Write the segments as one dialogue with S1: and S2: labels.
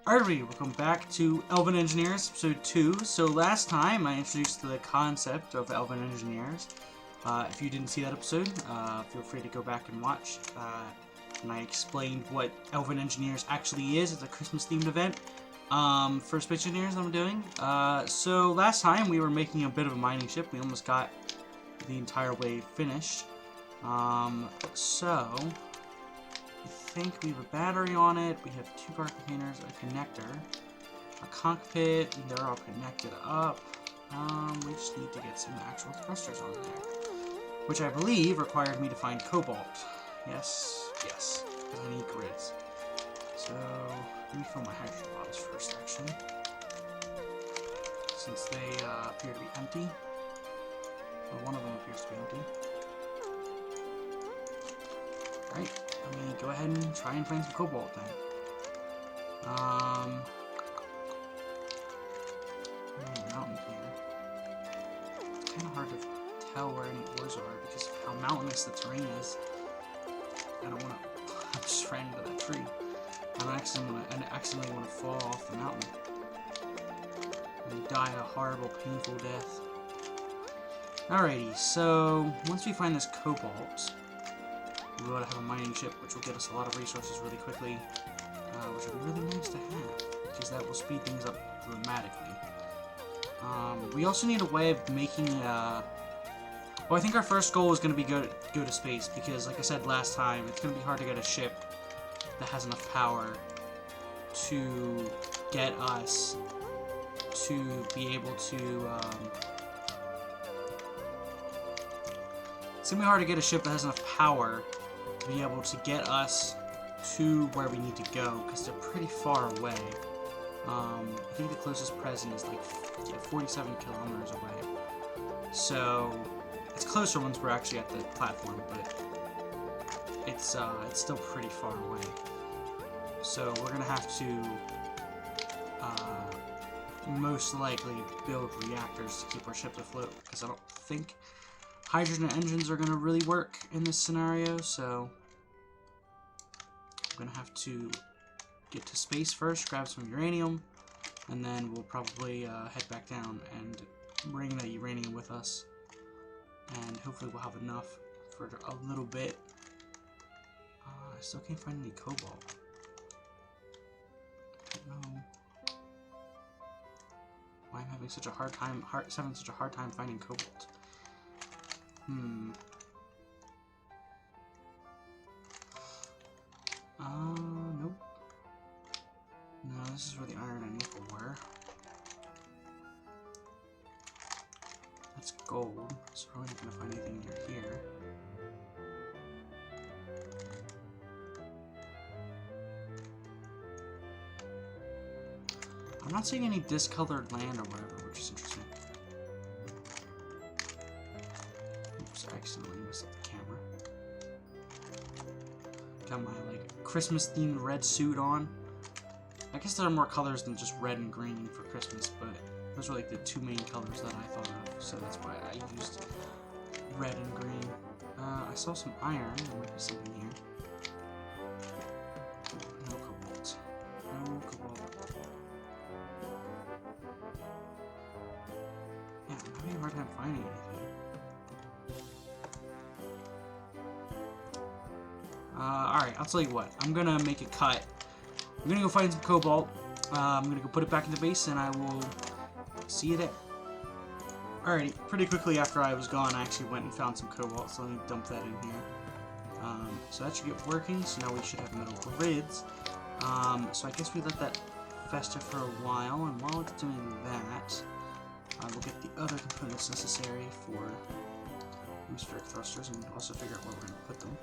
S1: Alright, welcome back to Elven Engineers, episode 2. So last time I introduced the concept of Elven Engineers. If you didn't see that episode, feel free to go back and watch. And I explained what Elven Engineers actually is. It's a Christmas-themed event for Space Engineers I'm doing. So last time we were making a bit of a mining ship. We almost got the entire way finished. I think we have a battery on it, we have 2 guard containers, a connector, a cockpit, and they're all connected up. We just need to get some actual thrusters on there, which I believe required me to find cobalt. Yes, because I need grids. So, let me fill my hydrogen bottles first, actually, since they appear to be empty. Well, one of them appears to be empty. Right. Let me go ahead and try and find some cobalt then. Mountain here. It's kind of hard to tell where any ores are because of how mountainous the terrain is. I don't want to. I'm just right into that tree. I accidentally want to fall off the mountain and die a horrible, painful death. Alrighty, so once we find this cobalt, we ought to have a mining ship, which will get us a lot of resources really quickly, which would be really nice to have, because that will speed things up dramatically. We also need a way of making, well, I think our first goal is going to be go to space, because, like I said last time, it's going to be hard to get a ship that has enough power to get us to be able to, it's going to be hard to get a ship that has enough power to be able to get us to where we need to go, because they're pretty far away. I think the closest present is like 47 kilometers away. So it's closer once we're actually at the platform, but it's still pretty far away. So we're gonna have to most likely build reactors to keep our ship afloat, because I don't think hydrogen engines are going to really work in this scenario, so I'm going to have to get to space first, grab some uranium, and then we'll probably head back down and bring that uranium with us, and hopefully we'll have enough for a little bit. I still can't find any cobalt. I don't know why I'm having such a hard time finding cobalt. Nope. No, this is where the iron and nickel were. That's gold, so we're not gonna find anything near here. I'm not seeing any discolored land or whatever, which is interesting. Oops, I accidentally messed up the camera. Got my, like, Christmas-themed red suit on. I guess there are more colors than just red and green for Christmas, but those were, like, the 2 main colors that I thought of, so that's why I used red and green. I saw some iron. There might be something here. No cobalt. No cobalt. Yeah, I'm having a hard time finding anything. Alright, I'll tell you what. I'm gonna make a cut. I'm gonna go find some cobalt. I'm gonna go put it back in the base, and I will see you there. Alrighty, pretty quickly after I was gone, I actually went and found some cobalt, so let me dump that in here. So that should get working, so now we should have metal grids. So I guess we let that fester for a while, and while it's doing that, we'll get the other components necessary for atmospheric thrusters, and also figure out where we're going to put them.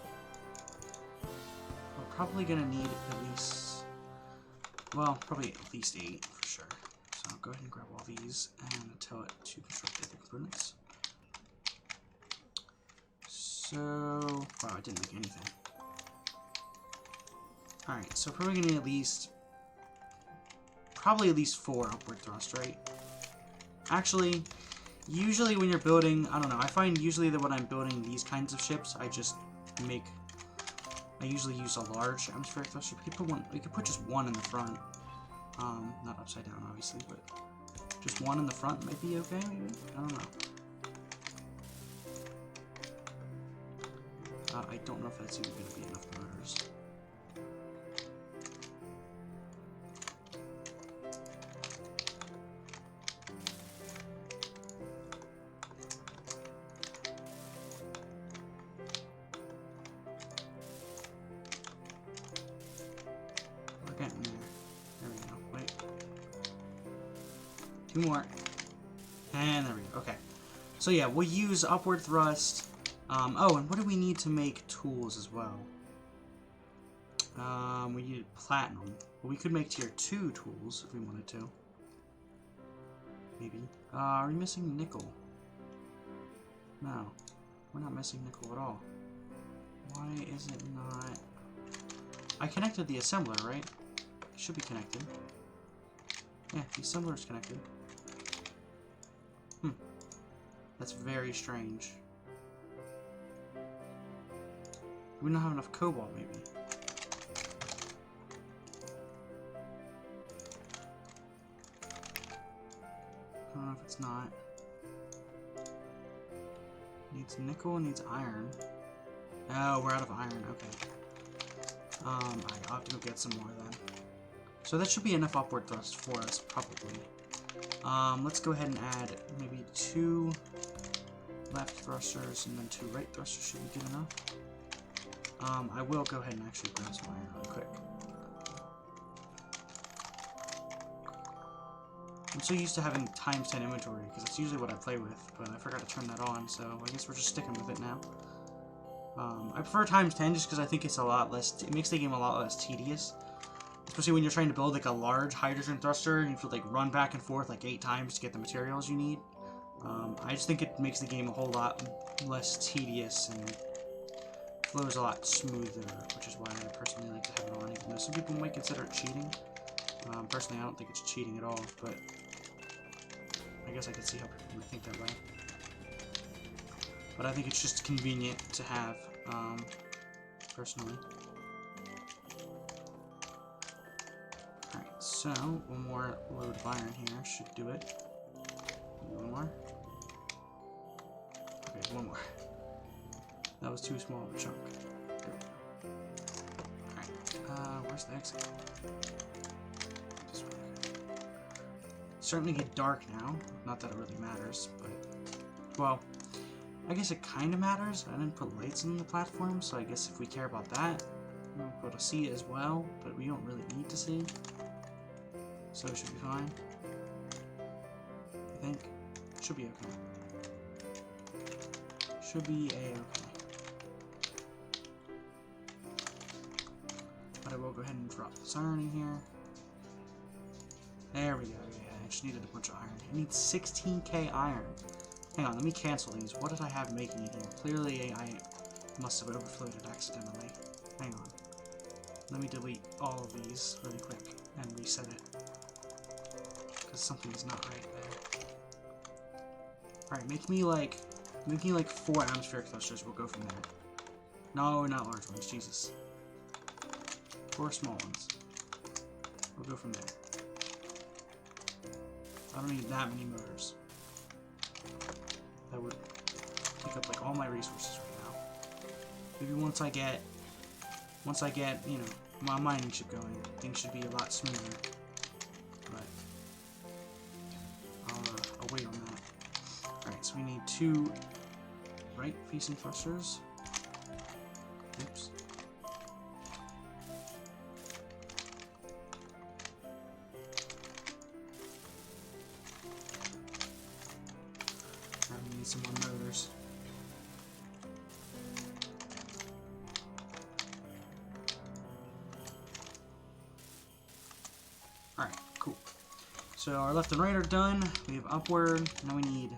S1: We're probably going to need at least, well, probably at least 8 for sure. So I'll go ahead and grab all these and tell it to construct the other components. So, wow, I didn't make anything. Alright, so probably going to need probably at least 4 upward thrust, right? Actually, usually when you're building, I don't know, I find usually that when I'm building these kinds of ships, I usually use a large atmospheric thruster. We could put just one in the front. Not upside down, obviously, but just one in the front might be okay, maybe? I don't know. I don't know if that's even going to be enough motors. We're getting there. There we go. Wait. 2 more. And there we go. Okay. So yeah, we'll use upward thrust. Oh, and what do we need to make tools as well? We need platinum. Well, we could make tier 2 tools if we wanted to. Maybe. Are we missing nickel? No. We're not missing nickel at all. Why is it not... I connected the assembler, right? It should be connected. Yeah, the assembler is connected. That's very strange. We don't have enough cobalt, maybe. I don't know if it's not. Needs nickel, needs iron. Oh, we're out of iron, okay. I'll have to go get some more then. So that should be enough upward thrust for us, probably. Let's go ahead and add maybe 2 left thrusters and then 2 right thrusters should be good enough. I will go ahead and actually grab some iron really quick. I'm so used to having times 10 inventory because that's usually what I play with, but I forgot to turn that on, so I guess we're just sticking with it now. I prefer times 10 just because I think it's a lot less, it makes the game a lot less tedious. Especially when you're trying to build like a large hydrogen thruster and you have to like run back and forth like 8 times to get the materials you need. I just think it makes the game a whole lot less tedious and flows a lot smoother, which is why I personally like to have it on, even though some people might consider it cheating. Personally, I don't think it's cheating at all, but I guess I could see how people might think that way. But I think it's just convenient to have, personally. Alright, so one more load of iron here should do it. One more. Okay, one more. That was too small of a chunk. Alright, where's the exit? This way. It's starting to get dark now. Not that it really matters, but... Well, I guess it kind of matters. I didn't put lights on the platform, so I guess if we care about that, we'll be able to see it as well, but we don't really need to see. So it should be fine. I think. Should be okay. Should be a-okay. But I will go ahead and drop this iron in here. There we go. Yeah, I just needed a bunch of iron. I need 16k iron. Hang on, let me cancel these. What did I have making it here? Clearly, I must have overflowed it accidentally. Hang on. Let me delete all of these really quick and reset it. Because something's not right there. Alright, make me like 4 atmospheric thrusters. We'll go from there. No, not large ones. Jesus. 4 small ones. We'll go from there. I don't need that many motors. That would take up like all my resources right now. Maybe once I get, you know, my mining ship going, things should be a lot smoother. But I'll wait on that. Alright, so we need 2 right facing thrusters. Oops. I need some more motors. Alright, cool. So our left and right are done. We have upward. Now we need...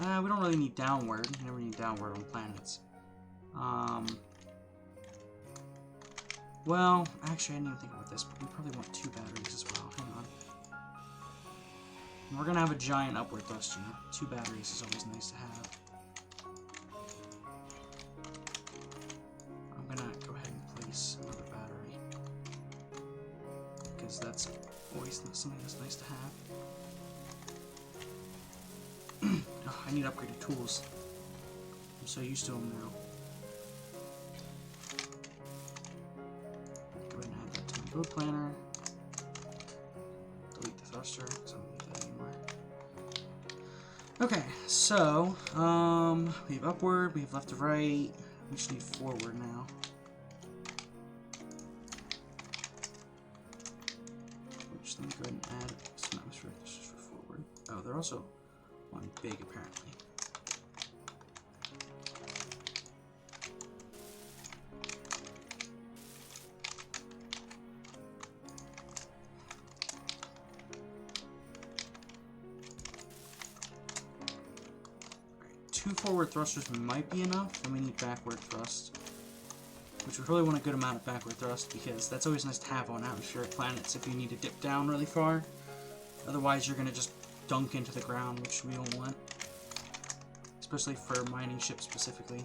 S1: we don't really need downward. We never need downward on planets. Well, actually I didn't even think about this, but we probably want 2 batteries as well. Hang on. And we're gonna have a giant upward thruster. 2 batteries is always nice to have. I'm gonna go ahead and place another battery. Because that's Always something that's nice to have. Oh, I need upgraded tools. I'm so used to them now. Go ahead and add that to my build planner. Delete the thruster, because I don't need that anymore. Okay, so, we have upward, we have left to right. We just need forward now. Just let me go ahead and add some atmosphere just for forward. Oh, they're also one big apparently. Alright, 2 forward thrusters might be enough, then we need backward thrust. Which we really want a good amount of backward thrust because that's always nice to have on atmospheric planets if you need to dip down really far. Otherwise you're going to just dunk into the ground, which we don't want. Especially for mining ships specifically.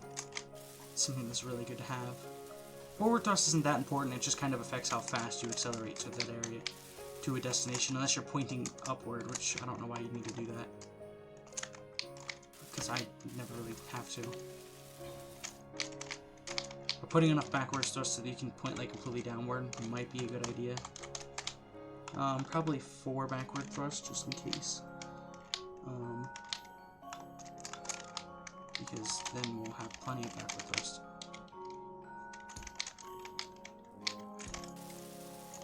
S1: It's something that's really good to have. Forward thrust isn't that important, it just kind of affects how fast you accelerate to that area, to a destination, unless you're pointing upward, which I don't know why you need to do that. Because I never really have to. But putting enough backwards thrust so that you can point like completely downward might be a good idea. Probably 4 backward thrusts just in case. Because then we'll have plenty of backward thrust.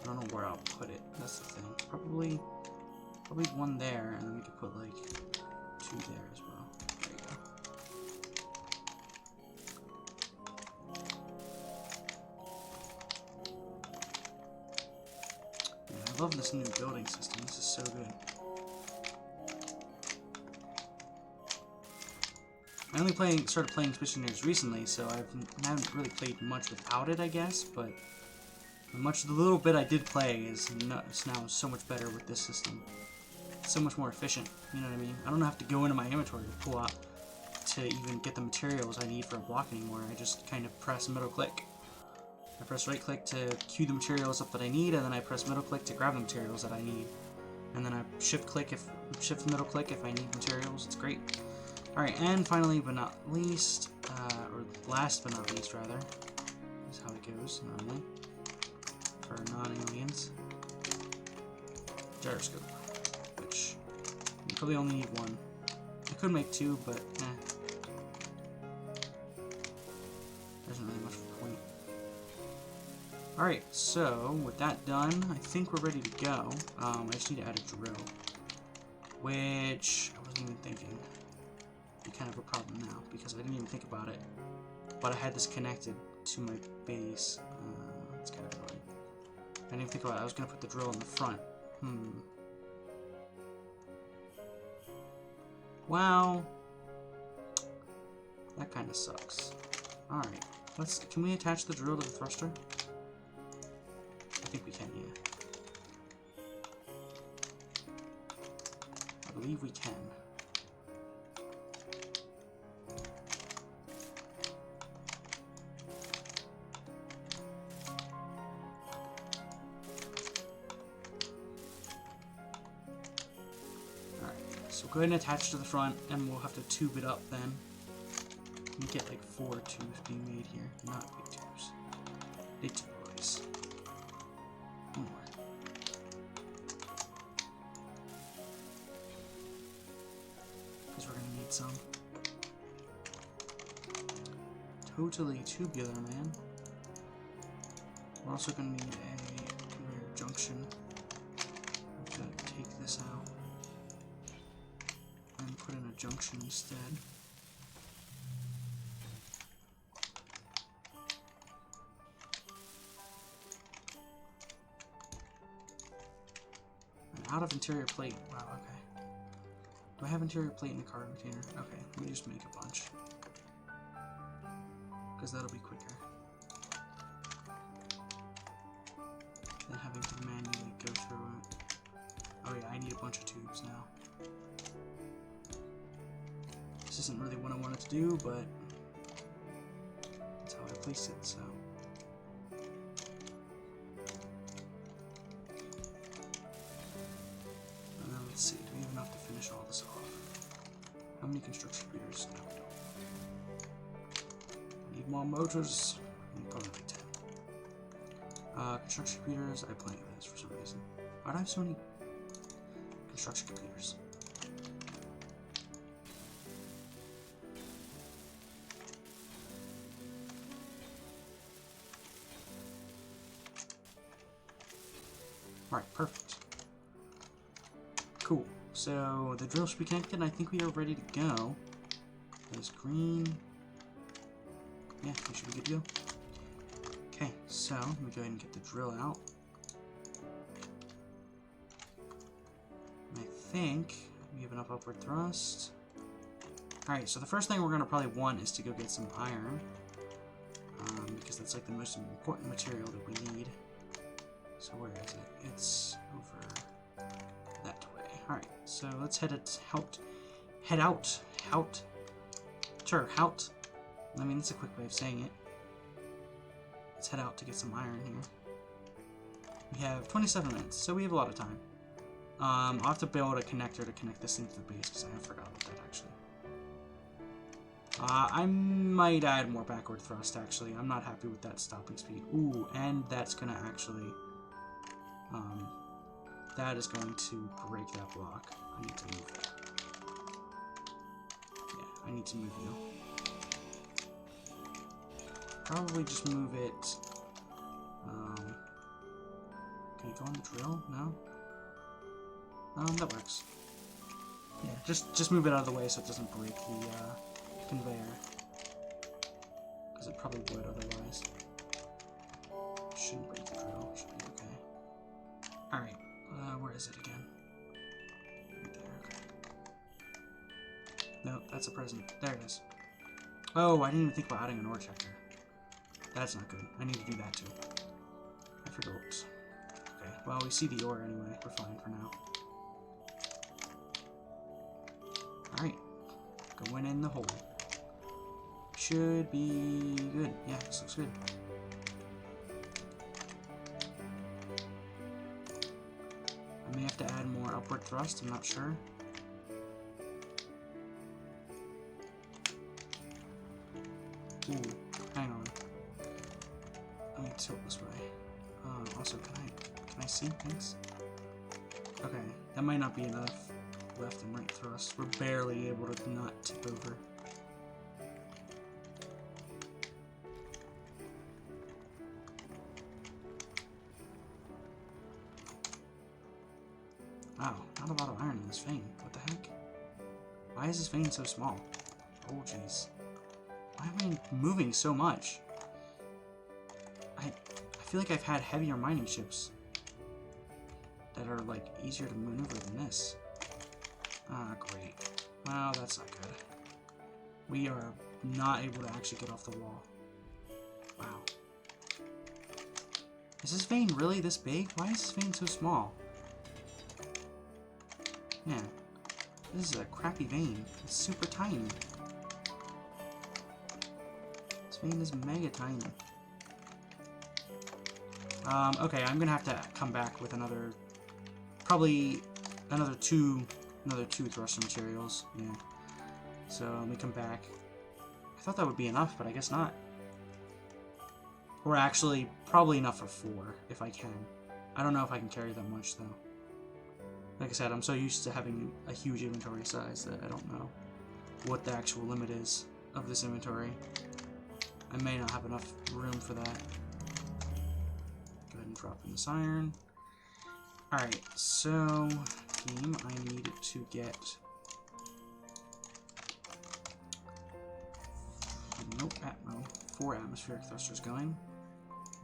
S1: I don't know where I'll put it. That's the thing. Probably 1 there, and then we could put like 2 there as well. There you go. I love this new building system. This is so good. I only started playing Space Engineers recently, so I haven't really played much without it, I guess. But the little bit I did play is now so much better with this system. It's so much more efficient. You know what I mean? I don't have to go into my inventory to pull out to even get the materials I need for a block anymore. I just kind of press middle click. I press right click to queue the materials up that I need, and then I press middle click to grab the materials that I need. And then I shift middle click if I need materials. It's great. Alright, and finally but not least, or last but not least rather, is how it goes normally for non-aliens. Gyroscope, which you probably only need 1. I could make 2, but there's not really much point. Alright, so with that done, I think we're ready to go. I just need to add a drill, which I wasn't even thinking. Be kind of a problem now because I didn't even think about it, but I had this connected to my base. It's kind of annoying. I didn't even think about it. I was gonna put the drill in the front. Wow, that kind of sucks. All right, can we attach the drill to the thruster? I think we can, yeah. I believe we can. So go ahead and attach to the front, and we'll have to tube it up then. You get like 4 tubes being made here. Not big tubes. Big tubes. 1 more. Because we're going to need some. Totally tubular, man. We're also going to need a rear junction. I'm going to take this out and put in a junction instead. Out of interior plate. Wow, okay. Do I have interior plate in the cargo container? Okay, let me just make a bunch. Because that'll be quicker than having to manually go through it. Oh yeah, I need a bunch of tubes now. This isn't really what I wanted to do, but that's how I placed it, so. finish all this off. How many construction computers? No, we don't. Need more motors. Probably like 10. Construction computers. I have plenty of those for some reason. Why do I have so many construction computers? Alright, perfect. Cool. So the drill should be connected, and I think we are ready to go. There's green. Yeah, we should be good to go. Okay, so let me go ahead and get the drill out. And I think we have enough upward thrust. Alright, so the first thing we're going to probably want is to go get some iron. Because that's like the most important material that we need. So where is it? It's over that way. Alright, so let's head out. Sure, out. I mean, that's a quick way of saying it. Let's head out to get some iron here. We have 27 minutes, so we have a lot of time. I'll have to build a connector to connect this into the base, because I forgot about that, actually. I might add more backward thrust, actually. I'm not happy with that stopping speed. Ooh, and that's going to actually... that is going to break that block. I need to move that. Yeah, I need to move you. Probably just move it. Can you go on the drill? No? That works. Yeah, just move it out of the way so it doesn't break the conveyor. Because it probably would otherwise. Shouldn't break the drill. Should be okay. Alright, where is it again? Right there, okay. Nope, that's a present. There it is. Oh, I didn't even think about adding an ore checker. That's not good. I need to do that too. I forgot. Okay, well, we see the ore anyway. We're fine for now. Alright. Going in the hole. Should be good. Yeah, this looks good. I may have to add more upward thrust. I'm not sure. Ooh, hang on. Let me tilt this way. Also, can I see things? Okay, that might not be enough left and right thrust. We're barely able to not tip over. Wow, not a lot of iron in this vein. What the heck? Why is this vein so small? Oh, jeez. Why am I moving so much? I feel like I've had heavier mining ships that are, like, easier to maneuver than this. Ah, great. Well, that's not good. We are not able to actually get off the wall. Wow. Is this vein really this big? Why is this vein so small? Yeah. This is a crappy vein. It's super tiny. This vein is mega tiny. Okay, I'm gonna have to come back with another... Probably another two thruster materials. Yeah. So, let me come back. I thought that would be enough, but I guess not. Or actually, probably enough for 4, if I can. I don't know if I can carry that much, though. Like I said, I'm so used to having a huge inventory size that I don't know what the actual limit is of this inventory. I may not have enough room for that. Go ahead and drop in this iron. Alright, so, team, I need to get... Nope, no, 4 atmospheric thrusters going.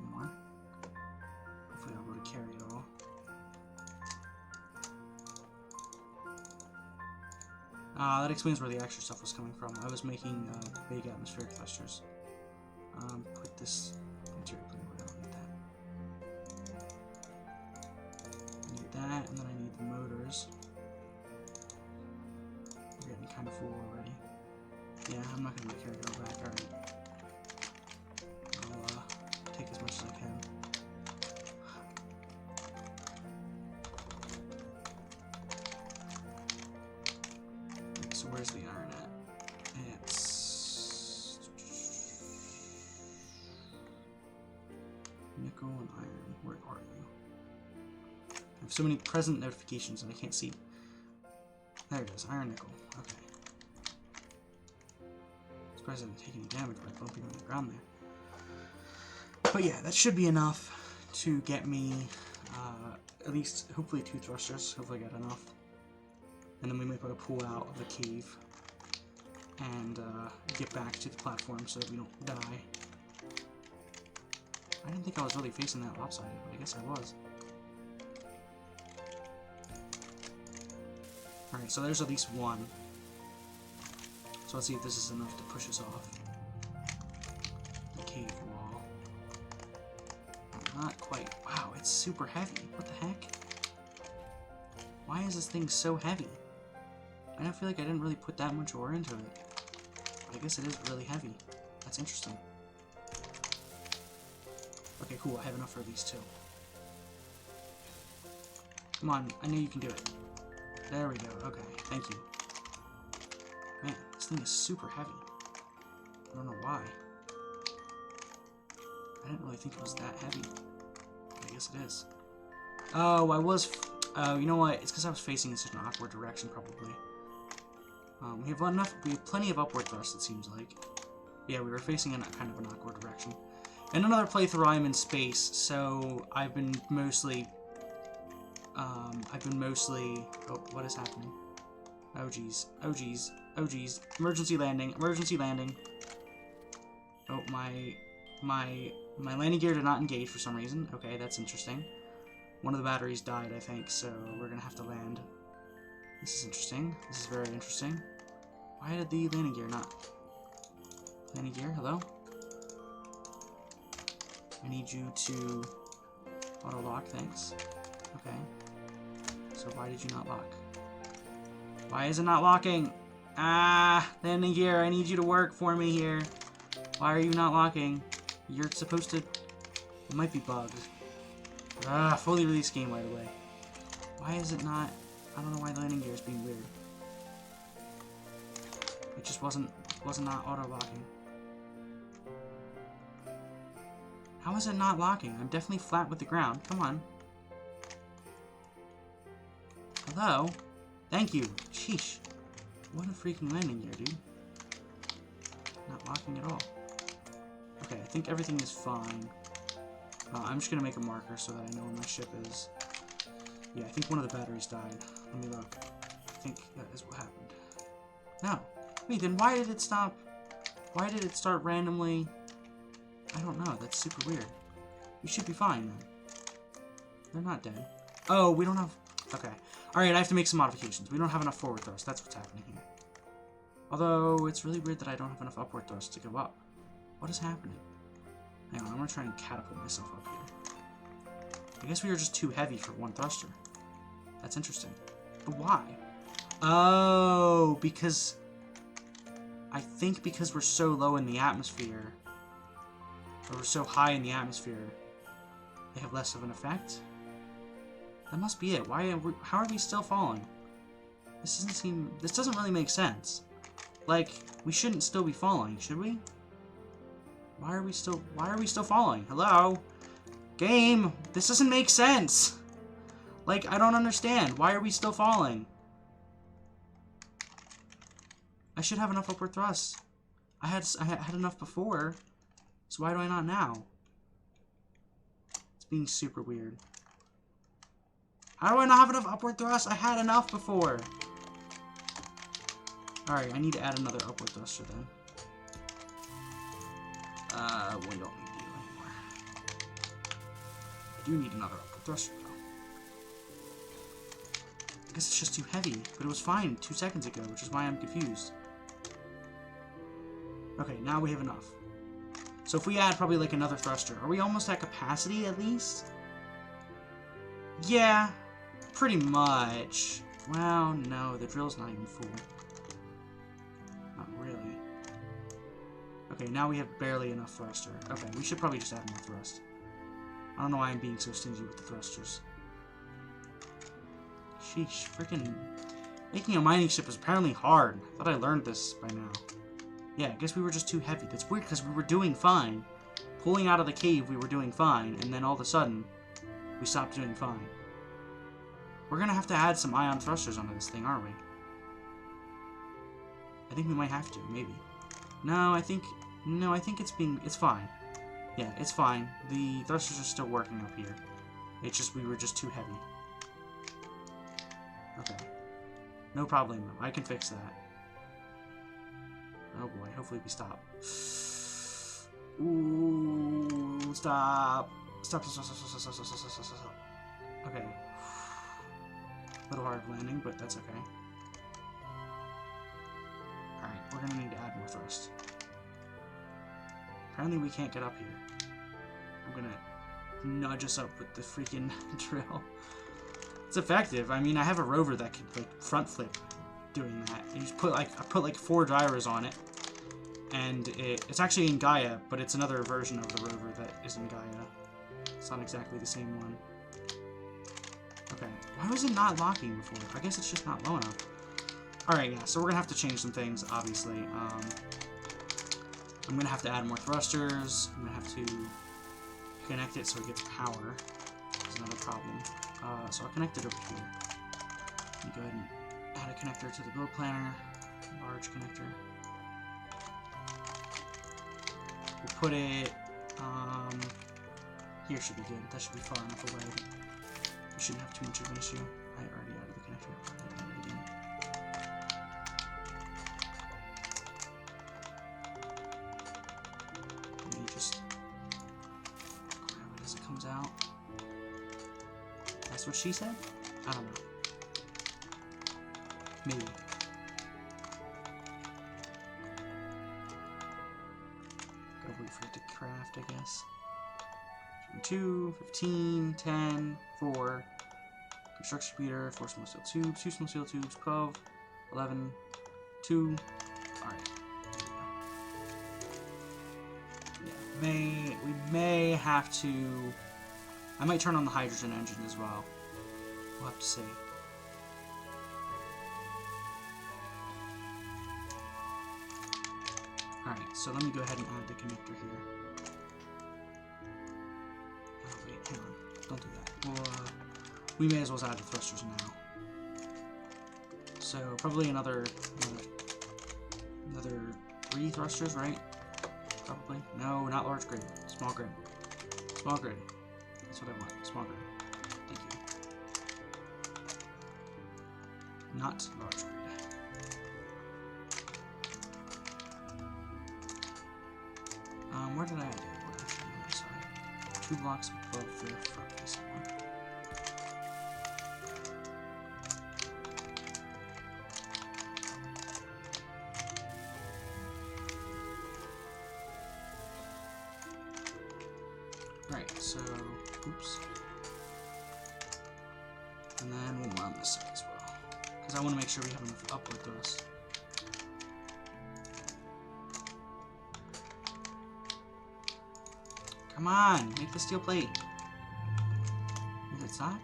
S1: More. Hopefully I'll be able to carry it all. That explains where the extra stuff was coming from. I was making big atmospheric thrusters. Put this material in. I don't need that. I need that, and then I need the motors. We're getting kind of full already. Yeah, I'm not going to carry it all back. Alright. I'll take as much as I can. Where's the iron at? It's nickel and iron. Where are you? I have so many present notifications and I can't see. There it is. Iron, nickel. Okay. Surprised I didn't take any damage by bumping on the ground there. But yeah, that should be enough to get me at least, hopefully, 2 thrusters. Hopefully I got enough. And then we might be able to pull out of the cave and get back to the platform so that we don't die. I didn't think I was really facing that lopsided, but I guess I was. Alright, so there's at least one. So let's see if this is enough to push us off the cave wall. Not quite. Wow, it's super heavy. What the heck? Why is this thing so heavy? I don't feel like I didn't really put that much ore into it. But I guess it is really heavy. That's interesting. Okay, cool. I have enough for these 2. Come on. I know you can do it. There we go. Okay. Thank you. Man, this thing is super heavy. I don't know why. I didn't really think it was that heavy. But I guess it is. Oh, I was... Oh, you know what? It's because I was facing in such an awkward direction, probably. We have plenty of upward thrust, it seems like. Yeah, we were facing in kind of an awkward direction. In another playthrough, I'm in space, so I've been mostly... Oh, what is happening? Oh, jeez. Oh, jeez. Oh, jeez. Emergency landing. Emergency landing. Oh, my landing gear did not engage for some reason. Okay, that's interesting. One of the batteries died, I think, so we're gonna have to land. This is interesting. This is very interesting. Why did the landing gear not... Landing gear, hello? I need you to auto-lock, thanks. Okay. So why did you not lock? Why is it not locking? Ah, landing gear, I need you to work for me here. Why are you not locking? You're supposed to... It might be bugged. Ah, fully released game right away. Why is it not... I don't know why the landing gear is being weird. It just wasn't not auto-locking. How is it not locking? I'm definitely flat with the ground. Come on. Hello? Thank you. Sheesh. What a freaking landing gear, dude. Not locking at all. Okay, I think everything is fine. I'm just gonna make a marker so that I know where my ship is. Yeah, I think one of the batteries died. Let me look. I think that is what happened. No. Wait, then why did it stop? Why did it start randomly? I don't know. That's super weird. We should be fine, then. They're not dead. Oh, we don't have... Okay. Alright, I have to make some modifications. We don't have enough forward thrust. That's what's happening here. Although, it's really weird that I don't have enough upward thrust to go up. What is happening? Hang on, I'm gonna try and catapult myself up here. I guess we were just too heavy for one thruster. That's interesting. But why? Oh, because... I think because we're so low in the atmosphere, or we're so high in the atmosphere, they have less of an effect? That must be it. How are we still falling? This doesn't really make sense. Like, we shouldn't still be falling, should we? Why are we still falling? Hello? Game! This doesn't make sense! Like, I don't understand. Why are we still falling? I should have enough upward thrust. I had enough before. So why do I not now? It's being super weird. How do I not have enough upward thrust? I had enough before. Alright, I need to add another upward thruster then. We don't need you anymore. I do need another upward thruster though. I guess it's just too heavy, but it was fine 2 seconds ago, which is why I'm confused. Okay, now we have enough. So if we add probably like another thruster, are we almost at capacity at least? Yeah, pretty much. Well, no, the drill's not even full. Not really. Okay, now we have barely enough thruster. Okay, we should probably just add more thrust. I don't know why I'm being so stingy with the thrusters. Sheesh, freaking Making a mining ship is apparently hard. I thought I learned this by now. Yeah, I guess we were just too heavy. That's weird because we were doing fine. Pulling out of the cave, we were doing fine, and then all of a sudden, we stopped doing fine. We're gonna have to add some ion thrusters onto this thing, aren't we? I think we might have to, maybe. No, I think it's fine. Yeah, it's fine. The thrusters are still working up here. It's just, we were just too heavy. Okay. No problem. I can fix that. Oh boy, hopefully we stop. Ooh, stop. Stop. Okay. A little hard landing, but that's okay. Alright, we're gonna need to add more thrust. Apparently we can't get up here. I'm gonna nudge us up with the freaking drill. It's effective. I mean, I have a rover that can like front flip doing that. You just put like, I put like 4 gyros on it, and it's actually in Gaia, but it's another version of the rover that is in Gaia. It's not exactly the same one. Okay, why was it not locking before? I guess it's just not low enough. Alright, yeah, so we're gonna have to change some things, obviously. I'm gonna have to add more thrusters. I'm gonna have to connect it so it gets power. That's another problem. So I'll connect it over here. Let me go ahead and add a connector to the build planner. Large connector. We'll put it, here should be good. That should be far enough away. We shouldn't have too much of an issue. I already added the connector. I'll add it again. Let me just grab it as it comes out. That's what she said? I don't know. Maybe. Gotta wait for it to craft, I guess. 2, 15, 10, 4. Construction speeder, 4 small steel tubes, 2 small steel tubes, 12, 11, 2. Alright. Yeah, we may have to... I might turn on the hydrogen engine as well. We'll have to see. Alright, so let me go ahead and add the connector here. Oh wait, hang on. Don't do that. Well, we may as well add the thrusters now. So probably another 3 thrusters, right? Probably. No, not large grid. Small grid. Small grid. That's what I want. Small grid. Thank you. Not large grid. Where did I add it? Well, actually, on the side. 2 blocks above the front facing one. Right, so, oops. And then one more on this side as well. Because I want to make sure we have enough upward thrust. Come on, make the steel plate. Did it stop?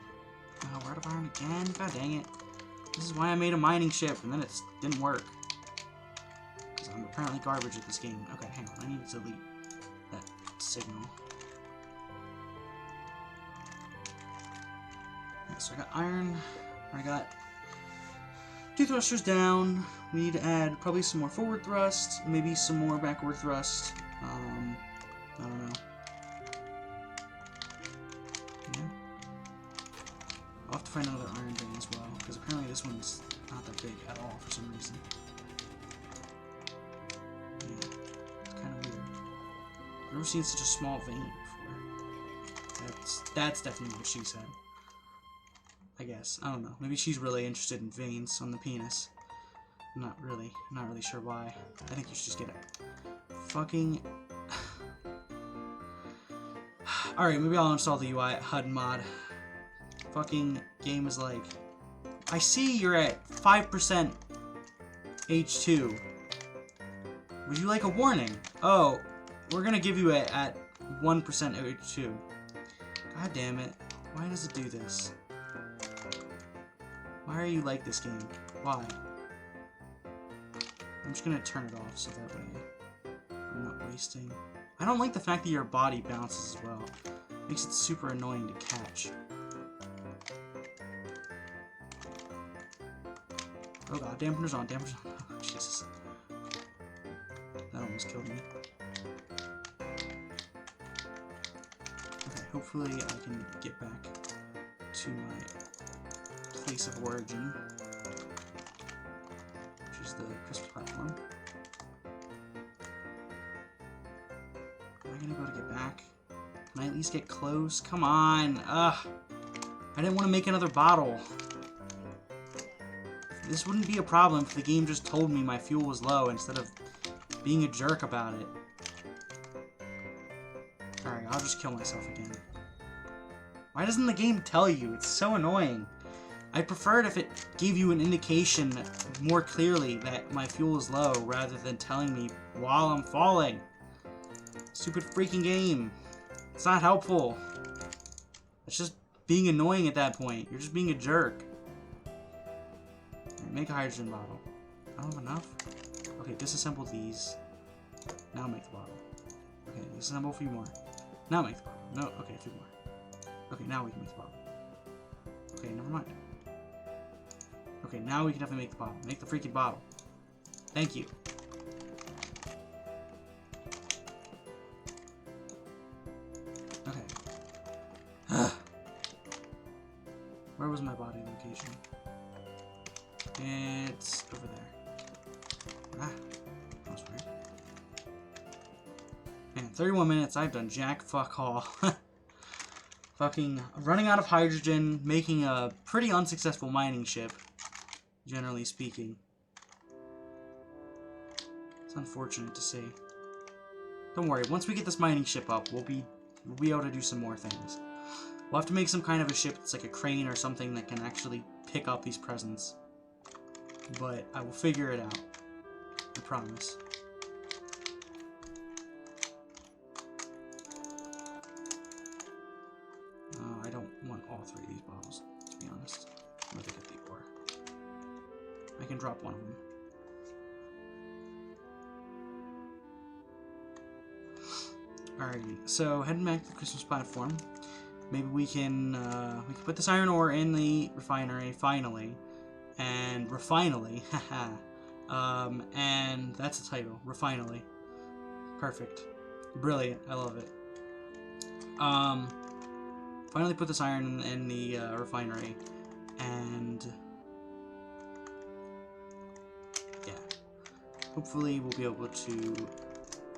S1: Oh, we're out of iron again? God dang it. This is why I made a mining ship, and then it didn't work. Because I'm apparently garbage at this game. Okay, hang on, I need to delete that signal. Okay, so I got iron. I got 2 thrusters down. We need to add probably some more forward thrust, maybe some more backward thrust. I don't know. I'll have to find another iron vein as well, because apparently this one's not that big at all for some reason. Yeah, it's kind of weird. I've never seen such a small vein before. That's definitely what she said. I guess. I don't know. Maybe she's really interested in veins on the penis. Not really sure why. I think you should just get it. Fucking... Alright, maybe I'll install the UI HUD mod. Fucking game is like... I see you're at 5% H2. Would you like a warning? Oh, we're gonna give you it at 1% H2. God damn it. Why does it do this? Why Why are you like this game? Why? I'm just gonna turn it off so that way I'm not wasting. I don't like the fact that your body bounces as well. Makes it super annoying to catch. Oh god, dampener's on, dampener's on. Oh, Jesus. That almost killed me. Okay, hopefully I can get back to my place of origin, which is the Christmas platform. Am I gonna be able to get back? Can I at least get close? Come on! Ugh! I didn't want to make another bottle. This wouldn't be a problem if the game just told me my fuel was low instead of being a jerk about it. Alright, I'll just kill myself again. Why doesn't the game tell you? It's so annoying. I'd prefer it if it gave you an indication more clearly that my fuel is low rather than telling me while I'm falling. Stupid freaking game. It's not helpful. It's just being annoying at that point. You're just being a jerk. Right, make a hydrogen bottle. I don't have enough. Okay, disassemble these. Now make the bottle. Okay, disassemble a few more. Now make the bottle. No, okay, a few more. Okay, now we can make the bottle. Okay, never mind. Okay, now we can definitely make the bottle. Make the freaking bottle. Thank you. Okay. Where was my body location? It's over there. Ah, that was weird. Man, 31 minutes, I've done jack fuck all. Fucking running out of hydrogen, making a pretty unsuccessful mining ship, generally speaking. It's unfortunate to see. Don't worry, once we get this mining ship up, we'll be able to do some more things. We'll have to make some kind of a ship that's like a crane or something that can actually pick up these presents. But I will figure it out. I promise. I don't want all three of these bottles, to be honest. I'm gonna get the ore. I can drop one of them. Alrighty, so heading back to the Christmas platform. Maybe we can put this iron ore in the refinery finally, and refinally, haha. And that's the title, refinally. Perfect, brilliant. I love it. Finally put this iron in the refinery, and yeah, hopefully we'll be able to.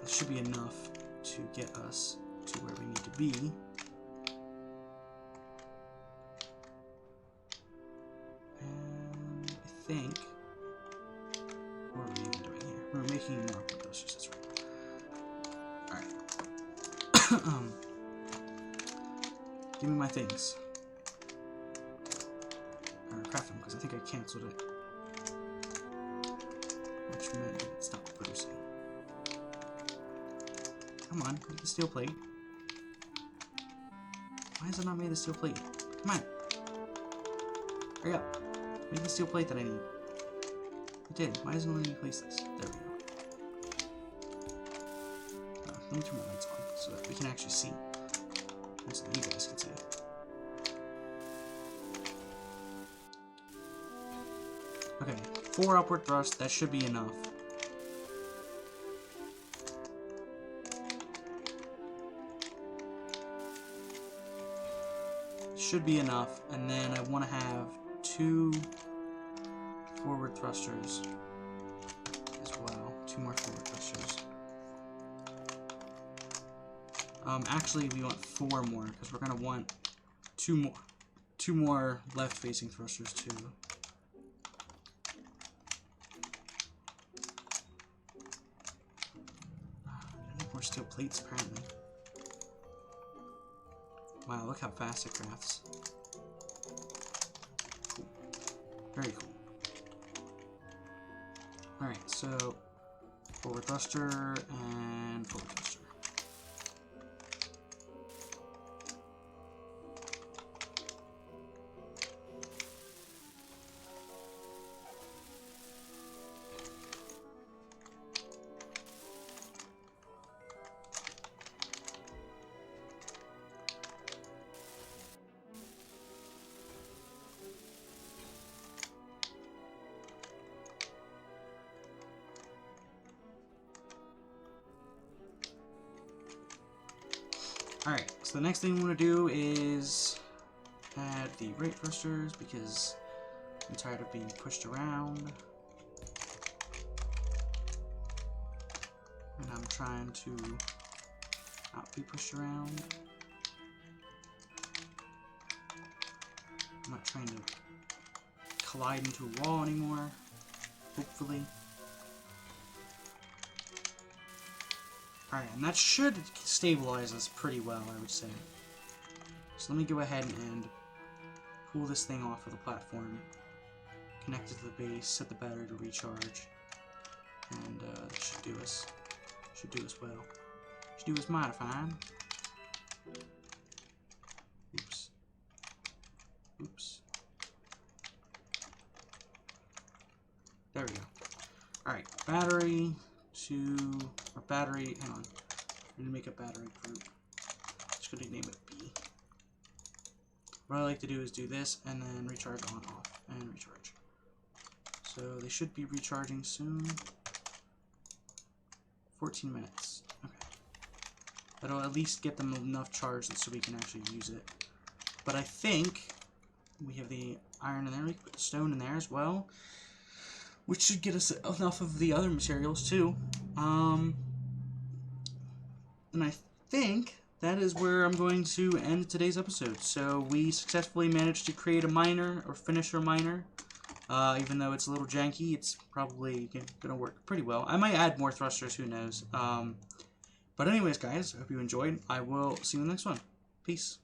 S1: This should be enough to get us to where we need to be. And I think, what are we even doing here? We're making more wood dusters, that's right. Alright. Give me my things. Or craft them, because I think I cancelled it. Which meant that it stopped producing. Come on, make the steel plate. Why has it not made the steel plate? Come on. Hurry up. Make the steel plate that I need. It did. Why doesn't it let me place this? There we go. Let me turn my lights on so that we can actually see. So that you guys can see. Okay, 4 upward thrusts. That should be enough. Should be enough, and then I want to have 2 forward thrusters as well. 2 more forward thrusters. Actually, we want 4 more because we're gonna want 2 more left-facing thrusters too. I need more steel plates apparently. Wow, look how fast it crafts. Cool. Very cool. Alright, so forward thruster and forward thruster. Alright, so the next thing we want to do is add the rate thrusters because I'm tired of being pushed around. And I'm trying to not be pushed around. I'm not trying to collide into a wall anymore, hopefully. Alright, and that should stabilize us pretty well, I would say. So let me go ahead and pull this thing off of the platform, connect it to the base, set the battery to recharge, and that should do us well. Should do us mighty fine. Oops. Oops. There we go. Alright, battery to... or battery... hang on. I need to make a battery group. Just gonna name it B. What I like to do is do this, and then recharge on, off, and recharge. So they should be recharging soon. 14 minutes. Okay. That'll at least get them enough charge so we can actually use it. But I think we have the iron in there. We can put the stone in there as well, which should get us enough of the other materials too. And I think that is where I'm going to end today's episode. So we successfully managed to create a miner, or finish our miner. Even though it's a little janky, it's probably going to work pretty well. I might add more thrusters, who knows. But anyways, guys, I hope you enjoyed. I will see you in the next one. Peace.